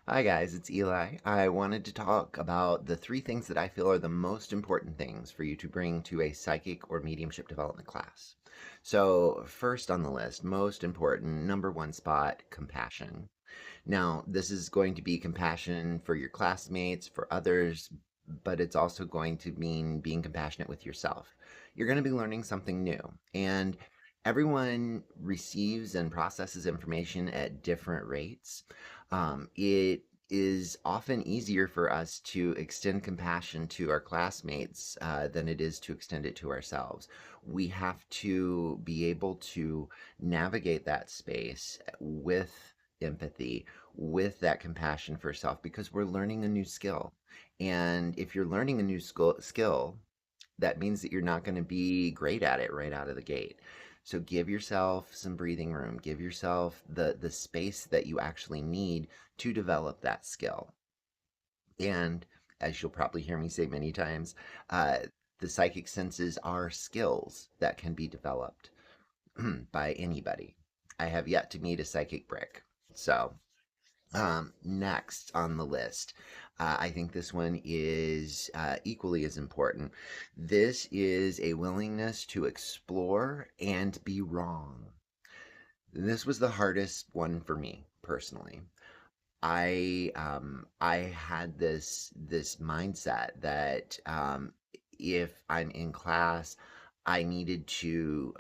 Hi guys, it's Eli. I wanted to talk about the three things that I feel are the most important things for you to bring to a psychic or mediumship development class. So, first on the list, most important, number one spot, compassion. Now, this is going to be compassion for your classmates, for others, but it's also going to mean being compassionate with yourself. You're going to be learning something new, and everyone receives and processes information at different rates. It is often easier for us to extend compassion to our classmates than it is to extend it to ourselves. We have to be able to navigate that space with empathy, with that compassion for self, because we're learning a new skill. And if you're learning a new skill, that means that you're not going to be great at it right out of the gate. So give yourself some breathing room, give yourself the space that you actually need to develop that skill. And as you'll probably hear me say many times, uh, the psychic senses are skills that can be developed by anybody. I have yet to meet a psychic brick. So next on the list, I think this one is equally as important. This is a willingness to explore and be wrong. This was the hardest one for me personally. I had this mindset that if I'm in class, I needed to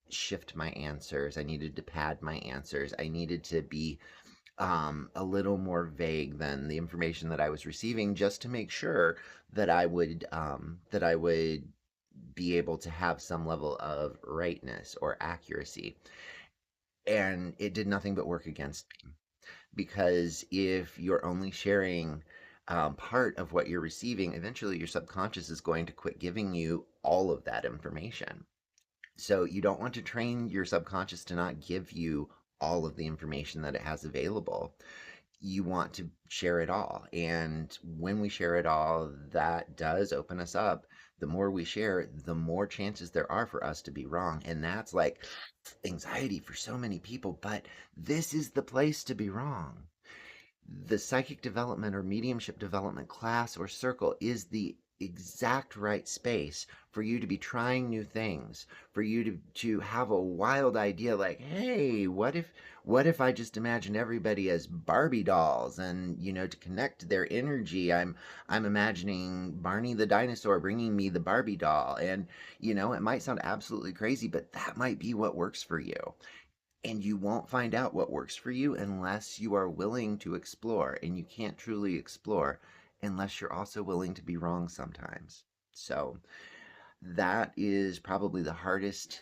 shift my answers. I needed to pad my answers. I needed to be a little more vague than the information that I was receiving, just to make sure that I would be able to have some level of rightness or accuracy. And it did nothing but work against me, because if you're only sharing part of what you're receiving, eventually your subconscious is going to quit giving you all of that information. So you don't want to train your subconscious to not give you all of the information that it has available. You want to share it all. And when we share it all, that does open us up. The more we share, the more chances there are for us to be wrong. And that's like anxiety for so many people. But this is the place to be wrong. The psychic development or mediumship development class or circle is the exact right space for you to be trying new things, for you to have a wild idea like, hey, what if I just imagine everybody as Barbie dolls, and to connect to their energy, I'm imagining Barney the dinosaur bringing me the Barbie doll. And it might sound absolutely crazy, but that might be what works for you. And you won't find out what works for you unless you are willing to explore. And you can't truly explore unless you're also willing to be wrong sometimes. So that is probably the hardest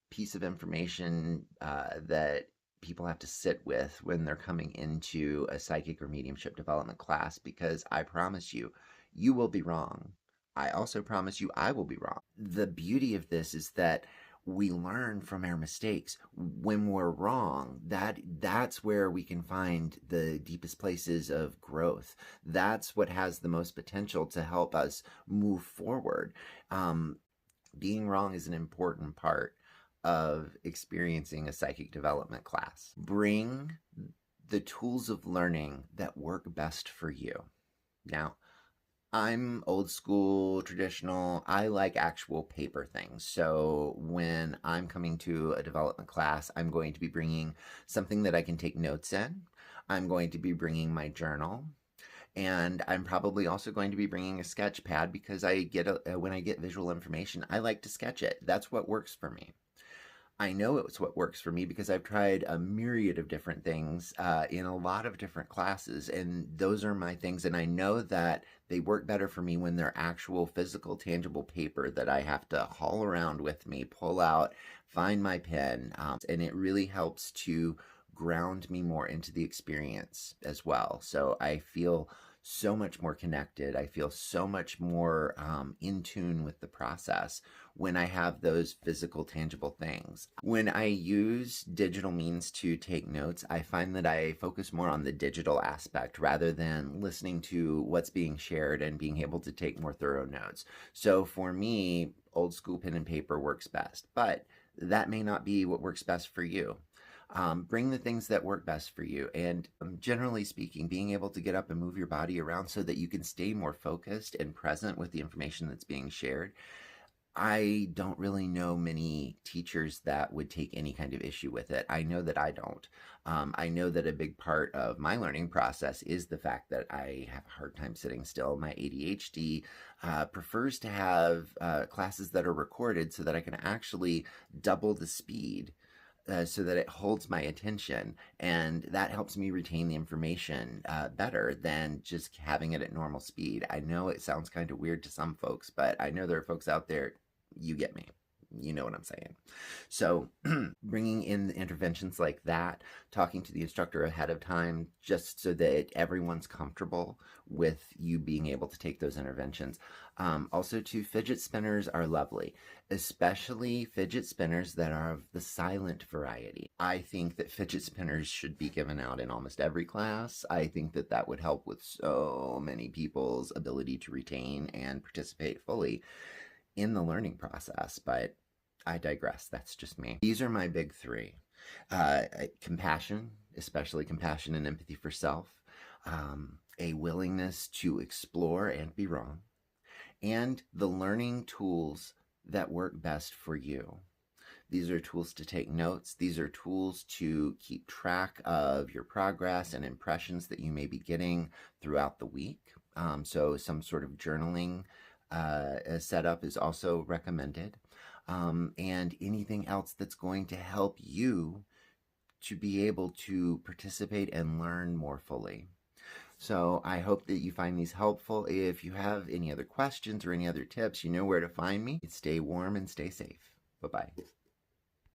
piece of information that people have to sit with when they're coming into a psychic or mediumship development class, because I promise you, you will be wrong. I also promise you, I will be wrong. The beauty of this is that we learn from our mistakes. When we're wrong, that's where we can find the deepest places of growth. That's what has the most potential to help us move forward. Being wrong is an important part of experiencing a psychic development class. Bring the tools of learning that work best for you. Now, I'm old school, traditional. I like actual paper things. So when I'm coming to a development class, I'm going to be bringing something that I can take notes in. I'm going to be bringing my journal. And I'm probably also going to be bringing a sketch pad, because when I get visual information, I like to sketch it. That's what works for me. I know it's what works for me because I've tried a myriad of different things in a lot of different classes, and those are my things. And I know that they work better for me when they're actual physical, tangible paper that I have to haul around with me, pull out, find my pen, and it really helps to ground me more into the experience as well. So I feel so much more connected. I feel so much more in tune with the process when I have those physical, tangible things. When I use digital means to take notes, I find that I focus more on the digital aspect rather than listening to what's being shared and being able to take more thorough notes. So for me, old school pen and paper works best, but that may not be what works best for you. Bring the things that work best for you. And generally speaking, being able to get up and move your body around so that you can stay more focused and present with the information that's being shared. I don't really know many teachers that would take any kind of issue with it. I know that I don't. I know that a big part of my learning process is the fact that I have a hard time sitting still. My ADHD prefers to have classes that are recorded so that I can actually double the speed so that it holds my attention, and that helps me retain the information better than just having it at normal speed. I know it sounds kind of weird to some folks, but I know there are folks out there, you get me. You know what I'm saying. So bringing in interventions like that, talking to the instructor ahead of time, just so that everyone's comfortable with you being able to take those interventions. Also, too, fidget spinners are lovely, especially fidget spinners that are of the silent variety. I think that fidget spinners should be given out in almost every class. I think that that would help with so many people's ability to retain and participate fully in the learning process, but I digress. That's just me. These are my big three. Compassion, especially compassion and empathy for self, a willingness to explore and be wrong, and the learning tools that work best for you. These are tools to take notes. These are tools to keep track of your progress and impressions that you may be getting throughout the week. So some sort of journaling setup is also recommended. And anything else that's going to help you to be able to participate and learn more fully. So I hope that you find these helpful. If you have any other questions or any other tips, you know where to find me. Stay warm and stay safe. Bye-bye.